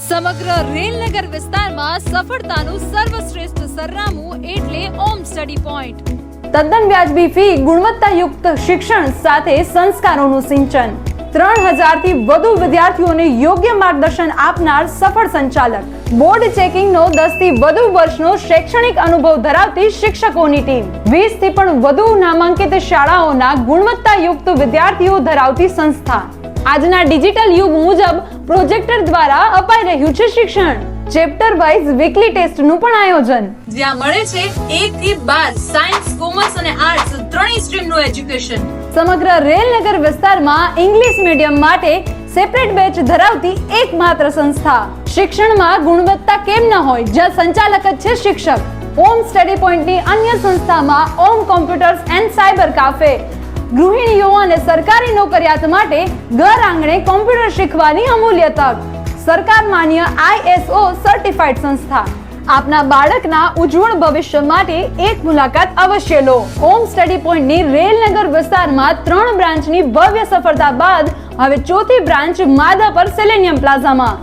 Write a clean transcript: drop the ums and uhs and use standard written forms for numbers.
સમગ્ર રેલનગર વિસ્તારમાં સફળતાનું સર્વશ્રેષ્ઠ સરનામું એટલે ઓમ સ્ટડી પોઈન્ટ. તદ્દન વ્યાજબી ફી, ગુણવત્તાયુક્ત શિક્ષણ સાથે સંસ્કારોનું સિંચન. 3000 થી વધુ વિદ્યાર્થીઓને યોગ્ય માર્ગદર્શન આપનાર સફળ સંચાલક. બોર્ડ ચેકિંગનો 10 થી વધુ વર્ષનો શૈક્ષણિક અનુભવ ધરાવતી શિક્ષકોની ટીમ. 20 થી પણ વધુ નામાંકિત શાળાઓના ગુણવત્તાયુક્ત વિદ્યાર્થીઓ ધરાવતી સંસ્થા. આજના ડિજિટલ યુગ મુજબ પ્રોજેક્ટર દ્વારા અપાઈ રહ્યું છે શિક્ષણ. ચેપ્ટર વાઇઝ વીકલી ટેસ્ટનું પણ આયોજન. જ્યાં મળે છે 1 થી 12 સાયન્સ, કોમર્સ અને આર્ટ્સ ત્રણેય સ્ટ્રીમનું એજ્યુકેશન. સમગ્ર રેલનગર વિસ્તારમાં ઇંગ્લિશ મીડિયમ માટે સેપરેટ બેચ ધરાવતી એકમાત્ર સંસ્થા. શિક્ષણમાં ગુણવત્તા કેમ ન હોય, જ્યાં સંચાલક જ છે શિક્ષક. ઓમ સ્ટડી પોઈન્ટની અન્ય સંસ્થામાં ઓમ કોમ્પ્યુટર્સ એન્ડ સાયબર કાફે. ગૃહિણીઓ અને સરકારી નોકરિયાત માટે ઘર આંગણે કોમ્પ્યુટર શીખવાની અમૂલ્ય તક. સરકાર માન્ય ISO સર્ટિફાઈડ સંસ્થા. આપના બાળકના ઉજ્જવળ ભવિષ્ય માટે એક મુલાકાત અવશ્ય લો. ઓમ સ્ટડી પોઈન્ટની રેલનગર વિસ્તારમાં 3 બ્રાન્ચની ભવ્ય સફળતા બાદ હવે ચોથી બ્રાન્ચ માધાપર સેલેનિયમ પ્લાઝામાં.